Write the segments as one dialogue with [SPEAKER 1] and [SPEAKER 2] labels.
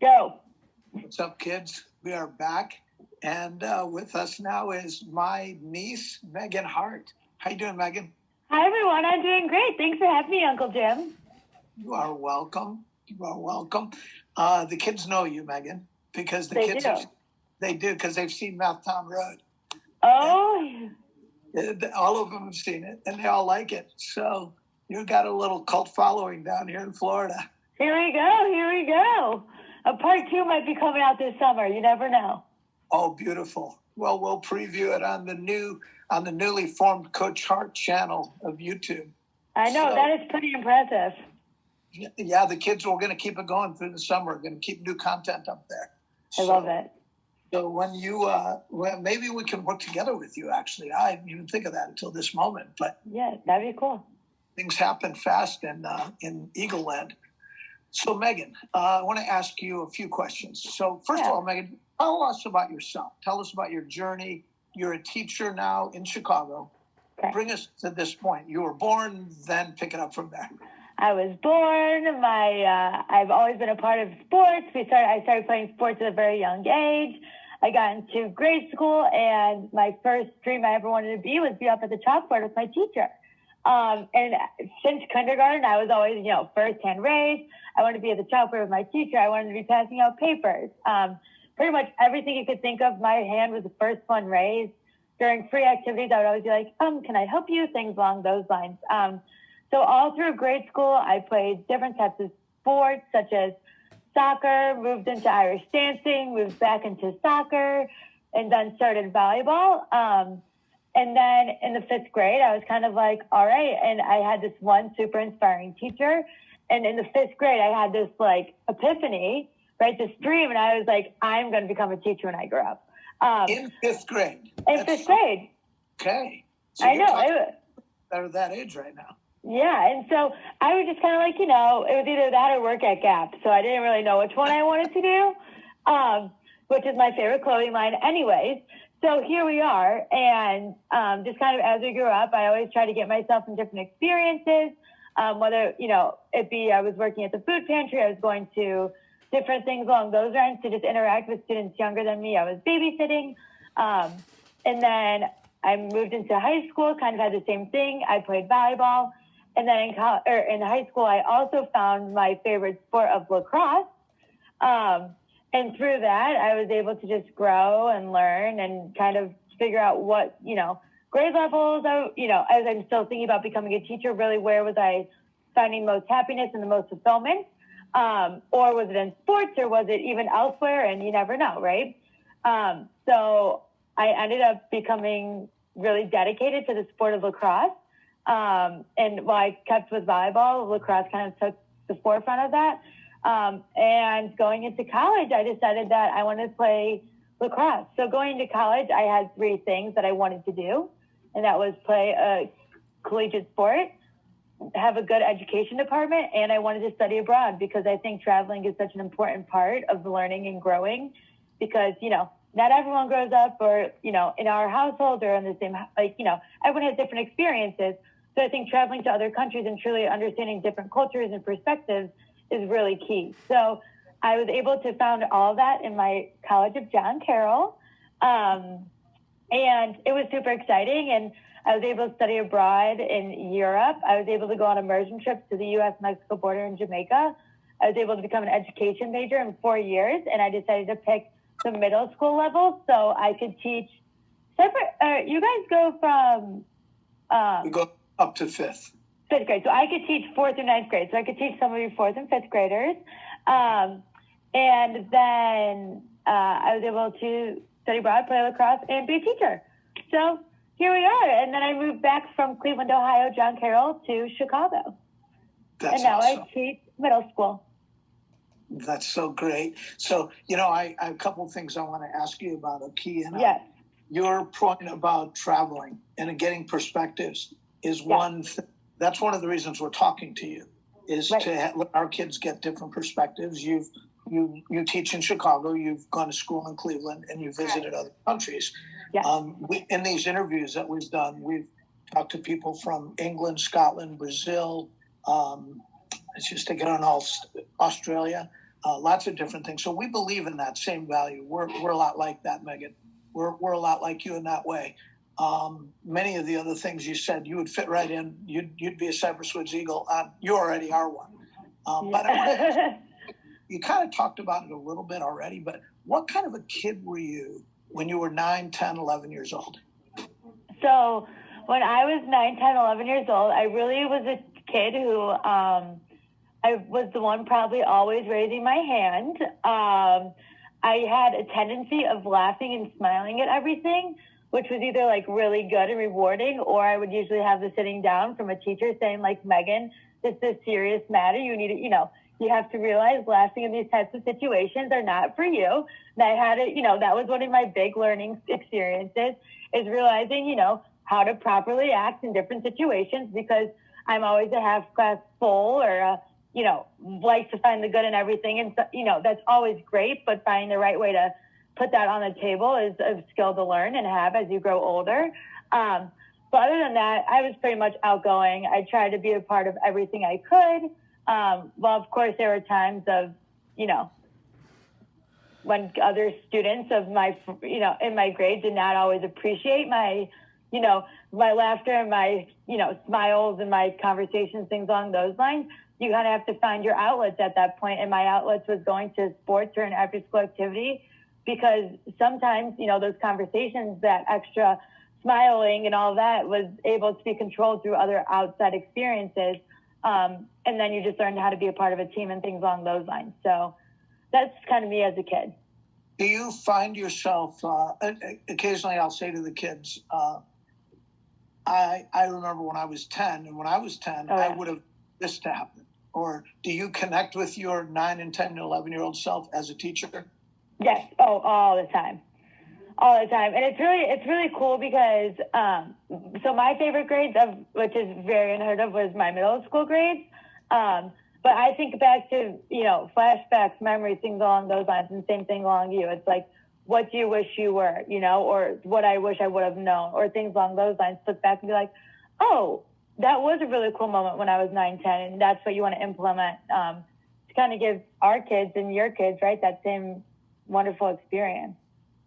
[SPEAKER 1] Go.
[SPEAKER 2] What's up, kids? We are back, and with us now is my niece, Meghan Harte. How you doing, Meghan?
[SPEAKER 1] Hi, everyone. I'm doing great. Thanks for having me, Uncle Jim.
[SPEAKER 2] You are welcome. You are welcome. The kids know you, Meghan, because
[SPEAKER 1] They do.
[SPEAKER 2] They do, because they've seen Mouth Town Road.
[SPEAKER 1] Oh,
[SPEAKER 2] All of them have seen it, and they all like it. So you've got a little cult following down here in Florida.
[SPEAKER 1] here we go. A part 2 might be coming out this summer. You never know.
[SPEAKER 2] Oh, beautiful. Well, we'll preview it on the newly formed Coach Hart channel of YouTube.
[SPEAKER 1] I know, that is pretty impressive.
[SPEAKER 2] Yeah, the kids are going to keep it going through the summer. We're going to keep new content up there.
[SPEAKER 1] I love it.
[SPEAKER 2] So when you, maybe we can work together with you, actually. I didn't even think of that until this moment. But
[SPEAKER 1] yeah, that'd be cool.
[SPEAKER 2] Things happen fast in Eagle Land. So, Meghan, I want to ask you a few questions. So, first of all, Meghan, tell us about yourself. Tell us about your journey. You're a teacher now in Chicago. Okay. Bring us to this point. You were born, then pick it up from there.
[SPEAKER 1] I was born. I've always been a part of sports. I started playing sports at a very young age. I got into grade school, and my first dream I ever wanted to be was be up at the chalkboard with my teacher. And since kindergarten, I was always, first-hand raised. I wanted to be at the chalkboard with my teacher. I wanted to be passing out papers. Pretty much everything you could think of, my hand was the first one raised. During free activities, I would always be like, can I help you? Things along those lines. So all through grade school, I played different types of sports, such as soccer, moved into Irish dancing, moved back into soccer, and then started volleyball. And then in the 5th grade, I was kind of like, all right. And I had this one super inspiring teacher. And in the 5th grade, I had this epiphany, right? This dream. And I was like, I'm going to become a teacher when I grow up.
[SPEAKER 2] In 5th grade?
[SPEAKER 1] In 5th grade.
[SPEAKER 2] Okay. So
[SPEAKER 1] I know.
[SPEAKER 2] They're that age right now.
[SPEAKER 1] Yeah. And so I was just kind of like, it was either that or work at Gap. So I didn't really know which one I wanted to do, which is my favorite clothing line anyways. So here we are. And just kind of as we grew up, I always try to get myself in different experiences, whether, it be I was working at the food pantry, I was going to different things along those lines to just interact with students younger than me. I was babysitting. And then I moved into high school, kind of had the same thing. I played volleyball. And then in high school, I also found my favorite sport of lacrosse. And through that, I was able to just grow and learn and kind of figure out what, grade levels, as I'm still thinking about becoming a teacher, really where was I finding most happiness and the most fulfillment? Or was it in sports or was it even elsewhere? And you never know, right? So I ended up becoming really dedicated to the sport of lacrosse. And while I kept with volleyball, lacrosse kind of took the forefront of that. And going into college, I decided that I wanted to play lacrosse. So going into college, I had 3 things that I wanted to do. And that was play a collegiate sport, have a good education department, and I wanted to study abroad because I think traveling is such an important part of learning and growing because, not everyone grows up or, in our household or in the same, everyone has different experiences. So I think traveling to other countries and truly understanding different cultures and perspectives is really key. So I was able to found all that in my College of John Carroll. And it was super exciting. And I was able to study abroad in Europe. I was able to go on immersion trips to the U.S.-Mexico border in Jamaica. I was able to become an education major in 4 years. And I decided to pick the middle school level so I could teach separate. You guys go from...
[SPEAKER 2] we go up to 5th.
[SPEAKER 1] 5th grade. So I could teach 4th through 9th grade. So I could teach some of your 4th and 5th graders. And then I was able to study abroad, play lacrosse, and be a teacher. So here we are. And then I moved back from Cleveland, Ohio, John Carroll, to Chicago.
[SPEAKER 2] That's
[SPEAKER 1] and now
[SPEAKER 2] awesome.
[SPEAKER 1] I teach middle school.
[SPEAKER 2] That's so great. So, I have a couple of things I want to ask you about, Aki.
[SPEAKER 1] Yes.
[SPEAKER 2] Your point about traveling and getting perspectives is one thing. That's one of the reasons we're talking to you, is to let our kids get different perspectives. You teach in Chicago, you've gone to school in Cleveland, and you visited other countries.
[SPEAKER 1] Yes.
[SPEAKER 2] In these interviews that we've done, we've talked to people from England, Scotland, Brazil, let's just take it on Australia. lots of different things. So we believe in that same value. We're a lot like that, Meghan. We're a lot like you in that way. Many of the other things you said, you would fit right in. You'd be a Cypress Woods Eagle. You already are one. But you kind of talked about it a little bit already, but what kind of a kid were you when you were 9, 10, 11 years old?
[SPEAKER 1] So when I was 9, 10, 11 years old, I really was a kid who I was the one probably always raising my hand. I had a tendency of laughing and smiling at everything, which was either like really good and rewarding, or I would usually have the sitting down from a teacher saying like, Meghan, this is a serious matter. You need to, you have to realize laughing in these types of situations are not for you. And I had it, that was one of my big learning experiences, is realizing, how to properly act in different situations, because I'm always a half glass full, or like to find the good in everything. And, that's always great, but finding the right way to put that on the table is a skill to learn and have as you grow older. But other than that, I was pretty much outgoing. I tried to be a part of everything I could. Well, of course, there were times of, when other students of my, in my grade did not always appreciate my, my laughter and my, smiles and my conversations, things along those lines. You kind of have to find your outlets at that point. And my outlets was going to sports or an after school activity, because sometimes, those conversations, that extra smiling and all that was able to be controlled through other outside experiences. And then you just learned how to be a part of a team and things along those lines. So that's kind of me as a kid.
[SPEAKER 2] Do you find yourself, occasionally I'll say to the kids, I remember when I was 10, and when I was 10, I would have this to happen. Or do you connect with your 9 and 10 and 11-year-old self as a teacher?
[SPEAKER 1] Yes. Oh, all the time. All the time. And it's really cool because, so my favorite grades, which is very unheard of, was my middle school grades. But I think back to, flashbacks, memories, things along those lines, and same thing along you. It's like, what do you wish you were, or what I wish I would have known, or things along those lines. Look back and be like, oh, that was a really cool moment when I was 9, 10, and that's what you want to implement to kind of give our kids and your kids, right, that same wonderful experience.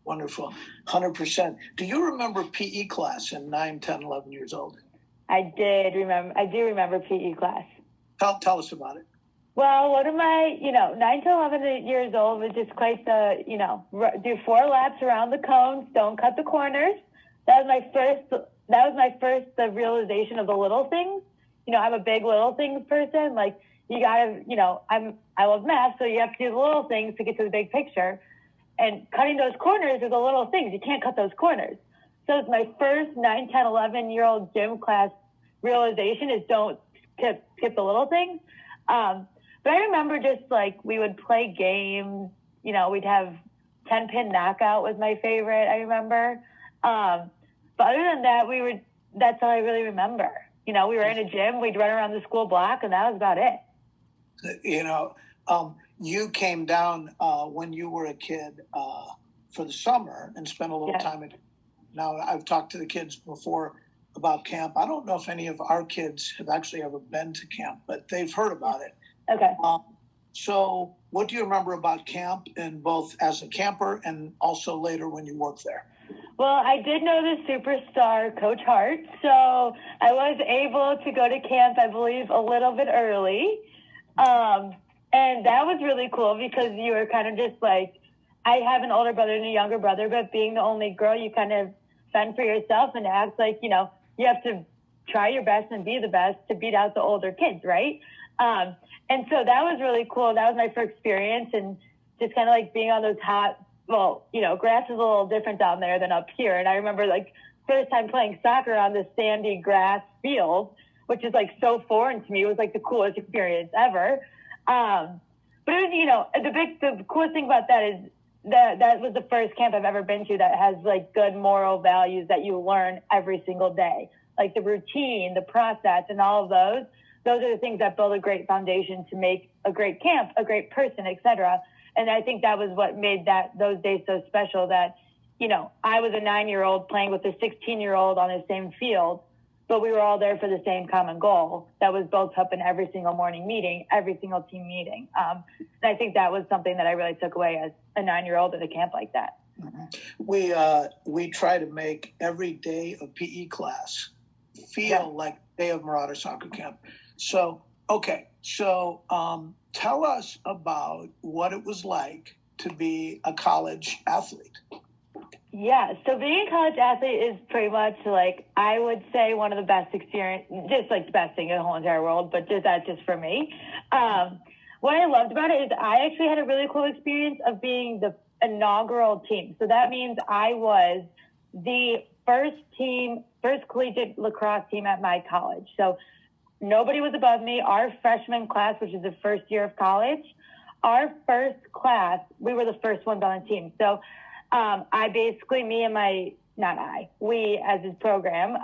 [SPEAKER 2] Wonderful. 100%. Do you remember PE class in 9, 10, 11 years old?
[SPEAKER 1] I do remember PE class.
[SPEAKER 2] Tell us about it.
[SPEAKER 1] Well, one of my, 9 to 11 years old was just quite the, do 4 laps around the cones, don't cut the corners. That was my first realization of the little things. I'm a big little things person. Like, you gotta, I love math, so you have to do the little things to get to the big picture. And cutting those corners are the little things. You can't cut those corners. So it's my first 9, 10, 11-year-old gym class realization is don't skip the little things. But I remember just like we would play games. We'd have 10-pin knockout was my favorite, I remember. But other than that, that's all I really remember. We were in a gym, we'd run around the school block, and that was about it.
[SPEAKER 2] You came down when you were a kid for the summer and spent a little time at. Now, I've talked to the kids before about camp. I don't know if any of our kids have actually ever been to camp, but they've heard about it.
[SPEAKER 1] Okay.
[SPEAKER 2] So what do you remember about camp, and both as a camper and also later when you worked there?
[SPEAKER 1] Well, I did know the superstar Coach Hart, so I was able to go to camp, I believe, a little bit early. And that was really cool because you were kind of just like, I have an older brother and a younger brother, but being the only girl, you kind of fend for yourself and act like, you have to try your best and be the best to beat out the older kids, right? And so that was really cool. That was my first experience, and just kind of like being on those hot, grass is a little different down there than up here. And I remember like first time playing soccer on the sandy grass field, which is like so foreign to me. It was like the coolest experience ever. But it was, the coolest thing about that is that was the first camp I've ever been to that has like good moral values that you learn every single day, like the routine, the process, and all of those. Those are the things that build a great foundation to make a great camp, a great person, etc. And I think that was what made those days so special, that, I was a 9-year-old playing with a 16-year-old on the same field, but we were all there for the same common goal that was built up in every single morning meeting, every single team meeting. And I think that was something that I really took away as a 9-year-old at a camp like that.
[SPEAKER 2] We try to make every day of PE class feel like day of Marauder soccer camp. So, okay. So, tell us about what it was like to be a college athlete.
[SPEAKER 1] Yeah, so being a college athlete is pretty much like, I would say one of the best experience, just like the best thing in the whole entire world, but that's just for me. What I loved about it is I actually had a really cool experience of being the inaugural team. So that means I was the first collegiate lacrosse team at my college. So nobody was above me. Our freshman class, which is the first year of college, our first class, we were the first ones on the team. So we as a program,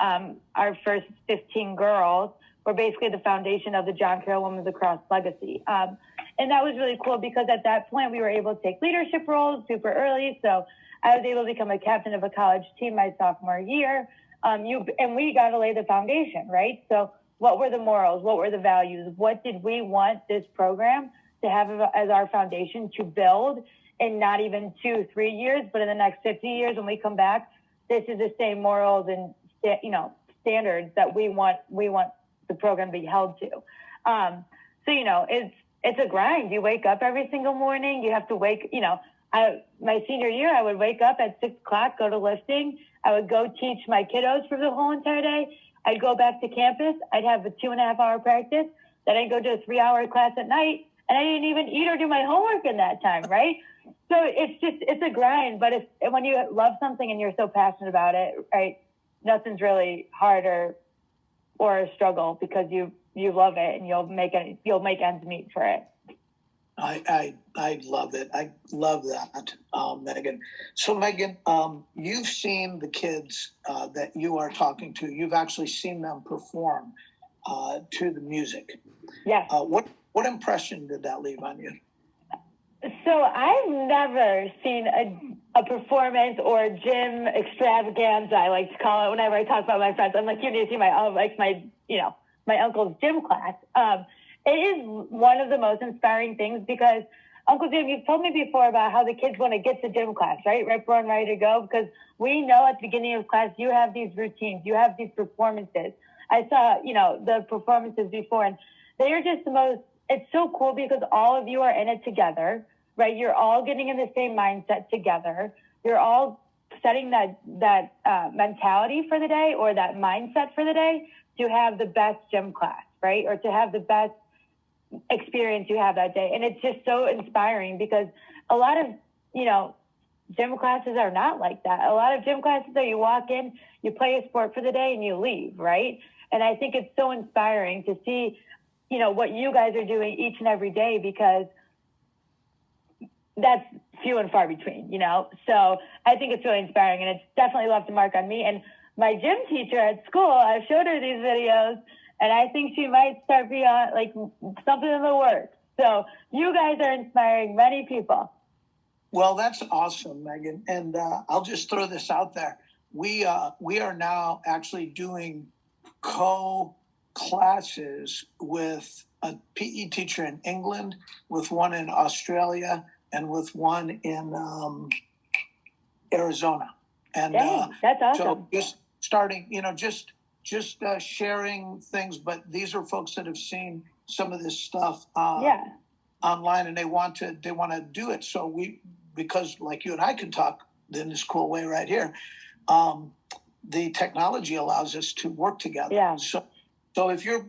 [SPEAKER 1] our first 15 girls were basically the foundation of the John Carroll Women's Lacrosse legacy. And that was really cool because at that point we were able to take leadership roles super early. So I was able to become a captain of a college team my sophomore year. And we got to lay the foundation, right? So what were the morals? What were the values? What did we want this program to have as our foundation to build in not even 2-3 years, but in the next 50 years when we come back? This is the same morals and standards that we want the program to be held to. It's a grind. You wake up every single morning. You have to my senior year, I would wake up at 6 o'clock, go to lifting. I would go teach my kiddos for the whole entire day. I'd go back to campus. I'd have a 2.5-hour practice. Then I'd go to a 3-hour class at night. And I didn't even eat or do my homework in that time, right? So it's a grind. But when you love something and you're so passionate about it, right, nothing's really harder or a struggle because you love it and you'll make ends meet for it.
[SPEAKER 2] I love it. I love that, Megan. So, Megan, you've seen the kids that you are talking to. You've actually seen them perform to the music.
[SPEAKER 1] Yes.
[SPEAKER 2] What impression did that leave on you?
[SPEAKER 1] So I've never seen a performance or gym extravaganza, I like to call it whenever I talk about my friends. I'm like, you need to see my uncle's gym class. It is one of the most inspiring things because Uncle Jim, you've told me before about how the kids want to get to gym class, right? Right, born, ready to go. Because we know at the beginning of class, you have these routines, you have these performances. I saw, the performances before, and they are just the most, it's so cool because all of you are in it together, right? You're all getting in the same mindset together. You're all setting that mentality for the day or that mindset for the day to have the best gym class, right? Or to have the best experience you have that day. And it's just so inspiring because a lot of, gym classes are not like that. A lot of gym classes are you walk in, you play a sport for the day and you leave, right? And I think it's so inspiring to see, what you guys are doing each and every day because that's few and far between, So I think it's really inspiring and it's definitely left a mark on me. And my gym teacher at school, I've showed her these videos and I think she might start beyond like something in the works. So you guys are inspiring many people.
[SPEAKER 2] Well, that's awesome, Megan. And I'll just throw this out there. We are now actually doing co-classes with a PE teacher in England, with one in Australia, and with one in Arizona. And
[SPEAKER 1] dang, that's awesome.
[SPEAKER 2] So just starting, just sharing things, but these are folks that have seen some of this stuff online, and they want to do it. So because like you and I can talk in this cool way right here, the technology allows us to work together.
[SPEAKER 1] Yeah.
[SPEAKER 2] So if your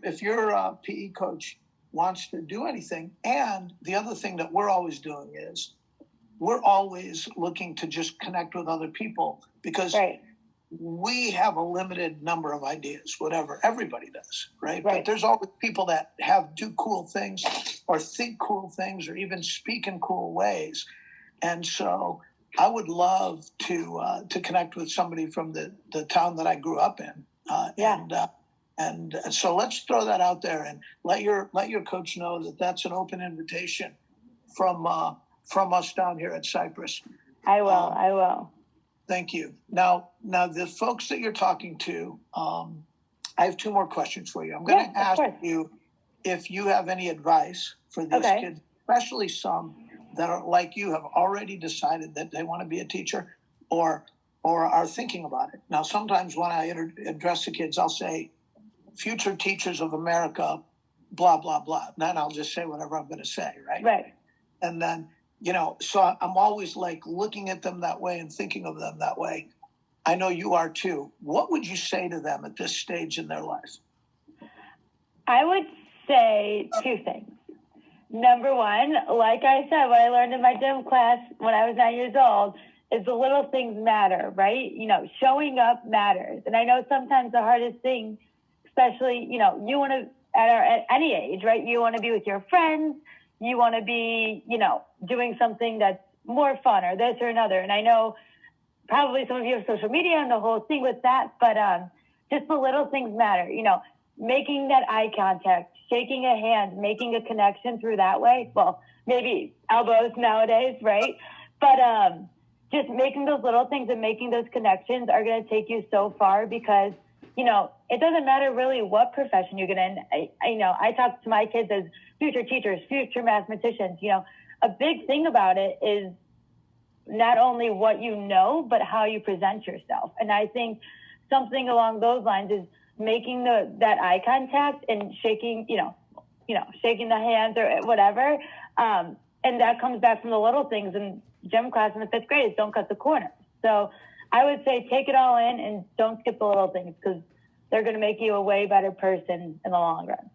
[SPEAKER 2] PE coach wants to do anything, and the other thing that we're always doing is we're always looking to just connect with other people because we have a limited number of ideas, whatever everybody does, right? But there's always people that do cool things or think cool things or even speak in cool ways. And so I would love to connect with somebody from the town that I grew up in. And so let's throw that out there and let your coach know that that's an open invitation from us down here at Cypress.
[SPEAKER 1] I will.
[SPEAKER 2] Thank you. Now the folks that you're talking to, I have two more questions for you. I'm going to ask you if you have any advice for these kids, especially some that are like you, have already decided that they want to be a teacher or are thinking about it. Now, sometimes when I address the kids, I'll say, future teachers of America, blah, blah, blah. Then I'll just say whatever I'm going to say, right?
[SPEAKER 1] Right.
[SPEAKER 2] And then, so I'm always like looking at them that way and thinking of them that way. I know you are too. What would you say to them at this stage in their life?
[SPEAKER 1] I would say two things. Number one, like I said, what I learned in my gym class when I was 9 years old is the little things matter, right? Showing up matters. And I know sometimes the hardest thing, especially, you want to, at any age, right? You want to be with your friends. You want to be, doing something that's more fun or this or another. And I know probably some of you have social media and the whole thing with that, but just the little things matter, making that eye contact, shaking a hand, making a connection through that way. Well, maybe elbows nowadays, right? But just making those little things and making those connections are going to take you so far because, it doesn't matter really what profession you're going to, I talk to my kids as future teachers, future mathematicians, a big thing about it is not only what you know, but how you present yourself. And I think something along those lines is making that eye contact and shaking, shaking the hands or whatever. And that comes back from the little things in gym class in the 5th grade is don't cut the corners. So I would say take it all in and don't skip the little things because they're going to make you a way better person in the long run.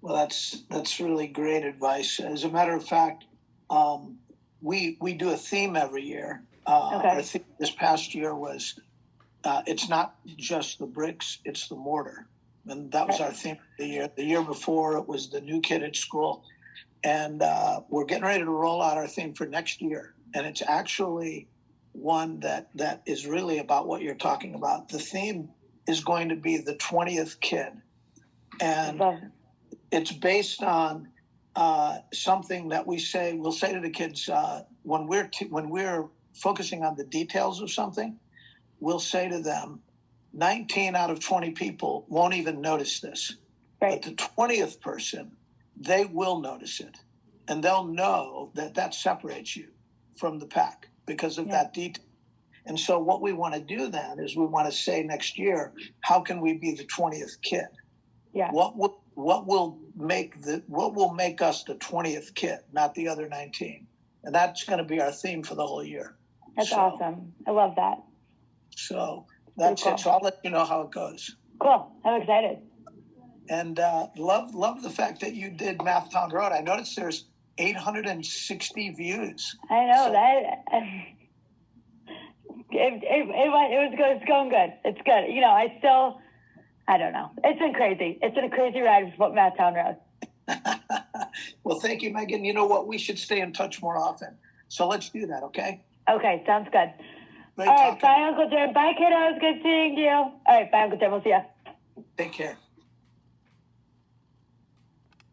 [SPEAKER 2] Well, that's really great advice. As a matter of fact, we do a theme every year. Our theme this past year was it's not just the bricks, it's the mortar. And that was our theme of the year. The year before, it was the new kid at school. And we're getting ready to roll out our theme for next year. And it's actually one that is really about what you're talking about. The theme is going to be the 20th kid. And it's based on something that we'll say to the kids when we're focusing on the details of something, we'll say to them, 19 out of 20 people won't even notice this. Right. But the 20th person, they will notice it. And they'll know that separates you from the pack because of that detail. And so what we want to do then is we want to say next year, how can we be the 20th kid? Yeah. What will make us the 20th kid, not the other 19? And that's going to be our theme for the whole year.
[SPEAKER 1] That's awesome. I love that.
[SPEAKER 2] So that's it. So I'll let you know how it goes.
[SPEAKER 1] Cool. I'm excited.
[SPEAKER 2] And love the fact that you did Math Town Road. I noticed there's 860 views.
[SPEAKER 1] I know that. It's going good. It's good. I don't know. It's been crazy. It's been a crazy ride with Math Town Road.
[SPEAKER 2] Well, thank you, Megan. You know what? We should stay in touch more often. So let's do that, okay?
[SPEAKER 1] Okay, sounds good. All right, bye, Uncle Jim. Bye, kiddos. Good seeing you. All right, bye, Uncle Jim. We'll see you.
[SPEAKER 2] Take care.